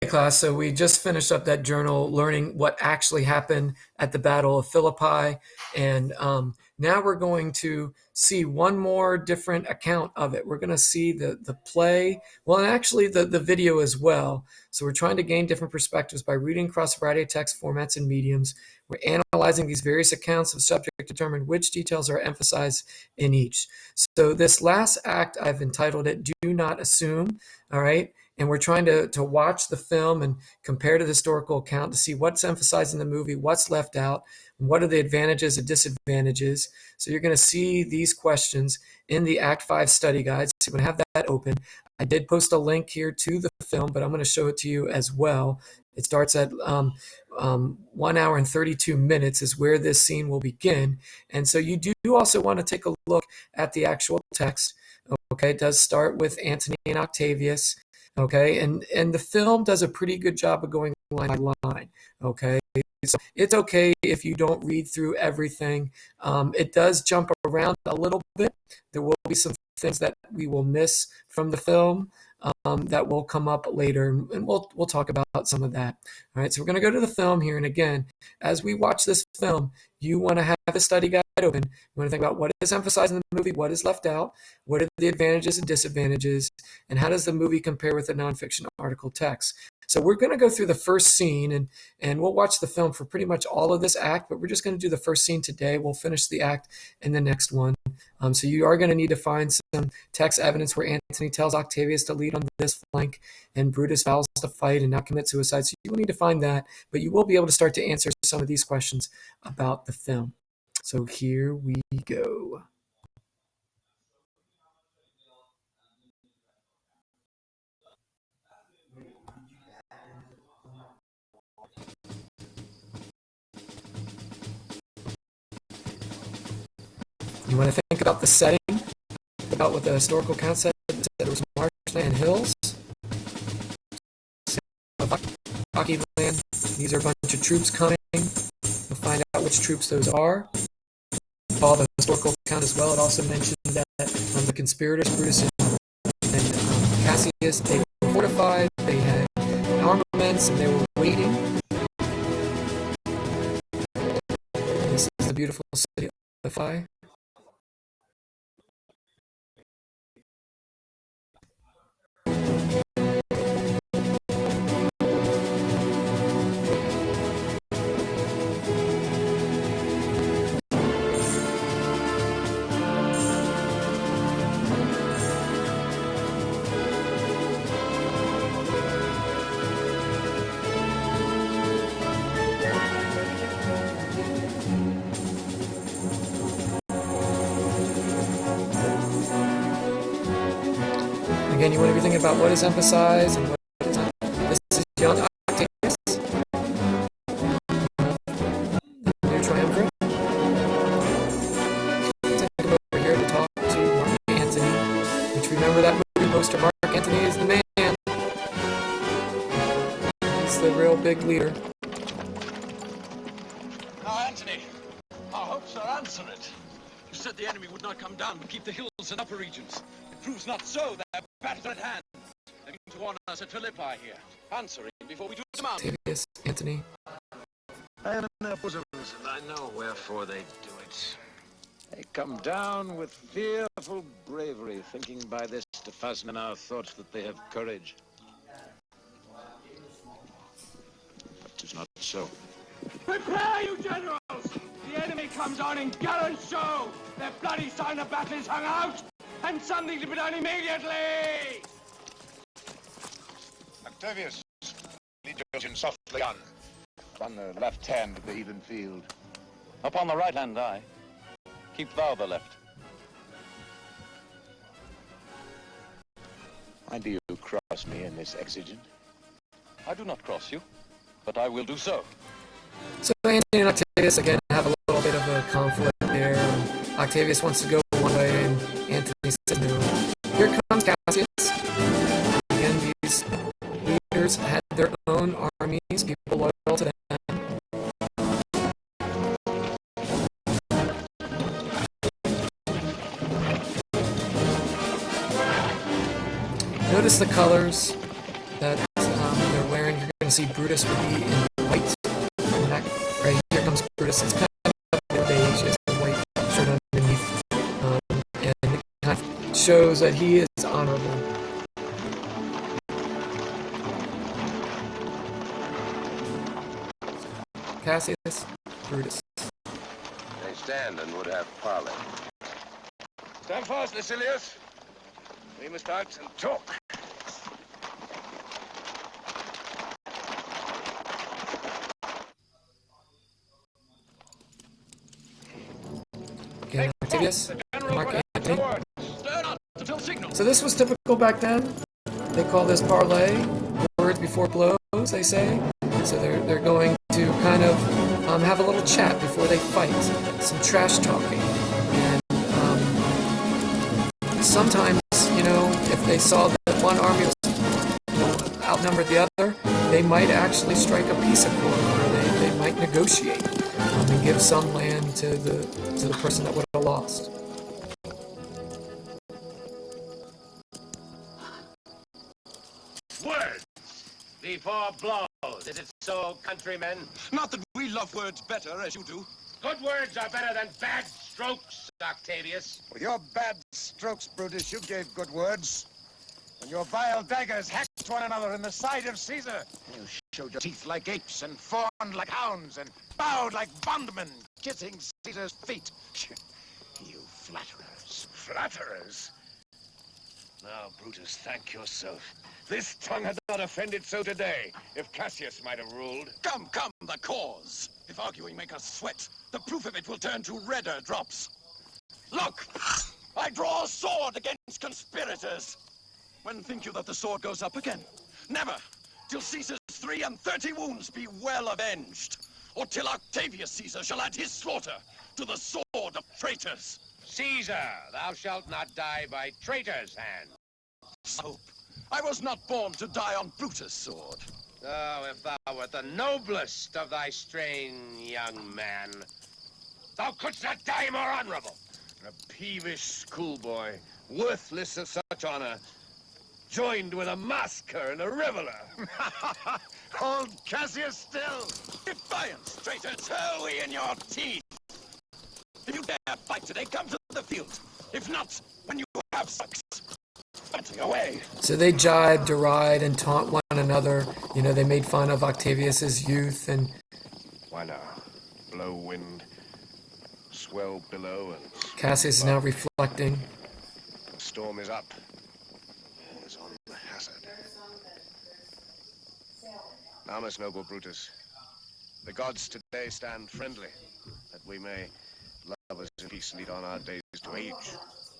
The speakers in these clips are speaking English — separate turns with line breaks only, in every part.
Class, so we just finished up that journal learning what actually happened at the Battle of Philippi, and now we're going to see one more different account of it. We're going to see the play, well, and actually the video as well. So we're trying to gain different perspectives by reading across a variety of text formats and mediums. We're analyzing these various accounts of subject to determine which details are emphasized in each. So this last act, I've entitled it "Do Not Assume," all right? And we're trying to watch the film and compare to the historical account to see what's emphasized in the movie, what's left out, and what are the advantages and disadvantages. So you're going to see these questions in the Act 5 study guide. So you're going to have that open. I did post a link here to the film, but I'm going to show it to you as well. It starts at 1 hour and 32 minutes is where this scene will begin. And so you do also want to take a look at the actual text. Okay, it does start with Antony and Octavius. Okay, and the film does a pretty good job of going line by line. Okay, so it's okay if you don't read through everything. It does jump around a little bit. There will be some things that we will miss from the film that will come up later, and we'll talk about some of that. All right, so we're going to go to the film here, and again, as we watch this film, you want to have the study guide open. You want to think about what is emphasized in the movie, what is left out, what are the advantages and disadvantages, and how does the movie compare with the nonfiction article text. So we're going to go through the first scene, and we'll watch the film for pretty much all of this act, but we're just going to do the first scene today. We'll finish the act in the next one. So you are going to need to find some text evidence where Antony tells Octavius to lead on this flank and Brutus vows to fight and not commit suicide. So you will need to find that, but you will be able to start to answer some of these questions about the film. So here we go. You want to think about the setting, about what the historical account said. It was marshland and hills, rocky land. These are a bunch of troops coming. We'll find out which troops those are. Follow the historical account as well. It also mentioned that the conspirators, Brutus and Cassius, they were fortified, they had armaments, and they were waiting. This is the beautiful city of Philippi. Again, you want to be thinking about what is emphasized and what is not. This is young Octavius, the new triumvirate. Take over here to talk to Mark Antony, which, remember that movie poster, Mark Antony is the man. He's the real big leader.
Now, Antony, our hopes are answered. You said the enemy would not come down but keep the hills and upper regions. It proves not so. They're battle at hand. They're going to warn us at Philippi here. Answering before we do the mountain.
Octavius, Antony.
I am in their bosoms, and I know wherefore they do it. They come down with fearful bravery, thinking by this to fasten in our thoughts that they have courage. But 'tis not so.
Prepare, you generals! The enemy comes on in gallant show! Their bloody sign of battle is hung out, and something to be done immediately!
Octavius, lead your engine softly on. On the left hand of the even field.
Upon the right hand, I. Keep thou the left.
Why do you cross me in this exigent?
I do not cross you, but I will do so.
So Antony and Octavius again have a little bit of a conflict there. Octavius wants to go one way, and Antony says no. Here comes Cassius. Again, these leaders had their own armies, people loyal to them. Notice the colors that they're wearing going to see Brutus would be in white. And that, right here comes Brutus. It's kind of beige. He has a white shirt underneath. And it kind of shows that he is honorable. Cassius, Brutus.
They stand and would have parley.
Stand fast, Lucilius. We must out and talk.
Okay, Octavius, Mark Antony.
Stir not until signal.
So this was typical back then. They call this parlay, words before blows, they say. So they're going to kind of have a little chat before they fight, some trash talking. And sometimes, if they saw that one army was outnumbered the other, they might actually strike a peace accord, or they might negotiate and give some land to the person that would have lost.
Words before blows. Is it so, countrymen?
Not that we love words better as you do.
Good words are better than bad strokes, Octavius.
With your bad strokes, Brutus, you gave good words. When your vile daggers hacked one another in the side of Caesar, you showed your teeth like apes and fawned like hounds and bowed like bondmen, kissing Caesar's feet. You flatterers. Flatterers? Now, Brutus, thank yourself. This tongue had not offended so today, if Cassius might have ruled.
Come, the cause. If arguing make us sweat, the proof of it will turn to redder drops. Look, I draw a sword against conspirators. When think you that the sword goes up again? Never, till Caesar's 33 wounds be well avenged, or till Octavius Caesar shall add his slaughter to the sword of traitors.
Caesar, thou shalt not die by traitor's hand.
So, I was not born to die on Brutus' sword.
Oh, if thou wert the noblest of thy strain, young man, thou couldst not die more honorable.
A peevish schoolboy, worthless of such honor, joined with a masker and a reveler. Old Cassius still.
Defiance, traitors, hurl we in your teeth. If you dare fight today, come to the field. If not, when you have sex, fancy away.
So they jibe, deride, and taunt one another. They made fun of Octavius's youth, and
Why now? Blow wind, swell below, and
Cassius is now reflecting.
the storm is up. All is on the hazard. Now, most noble Brutus, the gods today stand friendly, that we may love us in peace lead on our days to age.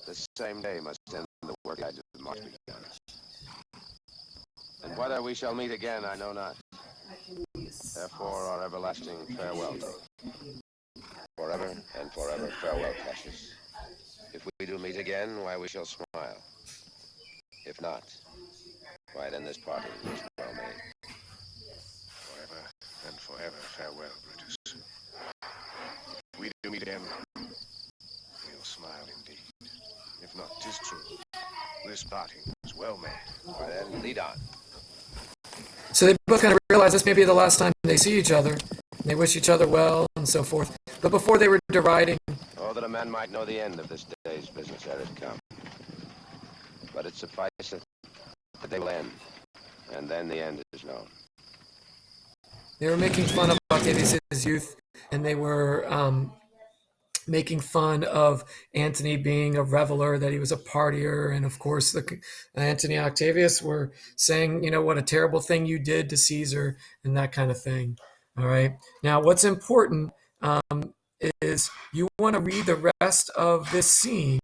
This same day must end the work I did march begun. And whether we shall meet again, I know not. Therefore, our everlasting farewell. Forever and forever farewell, Cassius. If we do meet again, why, we shall smile. If not, why, then this parting is well made.
Forever and forever farewell, Brutus. If we do meet again, we'll smile indeed. If not, 'tis true. This parting is well made.
Why, then, lead on.
So they both kind of realize this may be the last time they see each other. They wish each other well and so forth. But before they were deriding.
Oh, that a man might know the end of this day's business ere it come. But it sufficeth that they will end, and then the end is known.
They were making fun of Octavius' youth, and they were making fun of Antony being a reveler, that he was a partier, and of course Antony and Octavius were saying, what a terrible thing you did to Caesar, and that kind of thing. All right. Now, what's important is you want to read the rest of this scene,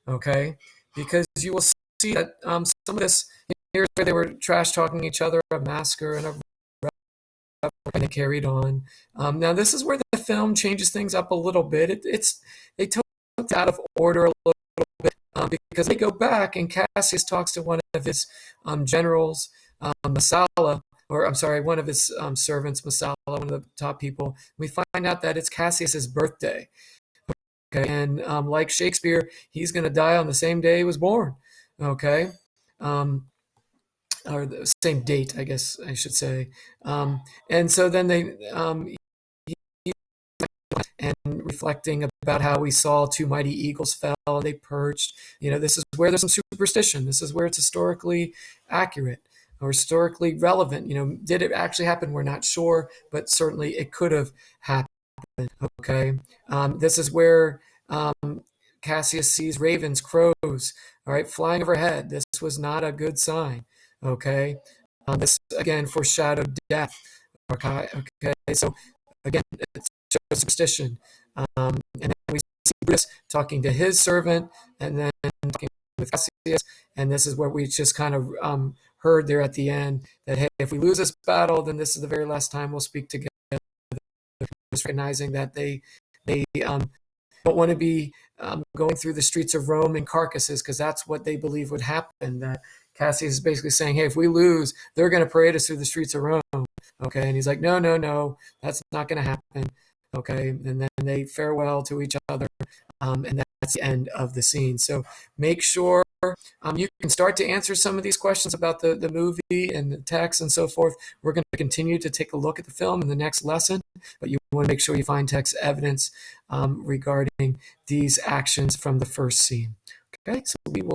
okay? Because you will see that some of this, here's where they were trash talking each other, a masker and a and they carried on. Now, this is where the film changes things up a little bit. They took it out of order a little bit because they go back and Cassius talks to one of his generals, Messala, or I'm sorry, one of his servants, Messala, one of the top people. We find out that it's Cassius's birthday. Okay, and like Shakespeare, he's going to die on the same day he was born. Okay. or the same date, I guess I should say. And so then they and reflecting about how we saw two mighty eagles fell and they perched. This is where there's some superstition. This is where it's historically accurate or historically relevant. Did it actually happen? We're not sure, but certainly it could have happened. Okay. This is where Cassius sees ravens, crows, all right, flying overhead. This was not a good sign. Okay. This again foreshadowed death. Okay. So again, it's superstition. And then we see Brutus talking to his servant and then talking with Cassius. And this is what we just kind of heard there at the end, that, hey, if we lose this battle, then this is the very last time we'll speak together. Just recognizing that they don't want to be going through the streets of Rome in carcasses, because that's what they believe would happen. That Cassius is basically saying, hey, if we lose, they're going to parade us through the streets of Rome. Okay. And he's like, no, that's not going to happen. Okay. And then they farewell to each other. And that's the end of the scene. So make sure you can start to answer some of these questions about the movie and the text and so forth. We're going to continue to take a look at the film in the next lesson, but you want to make sure you find text evidence regarding these actions from the first scene. Okay. So we will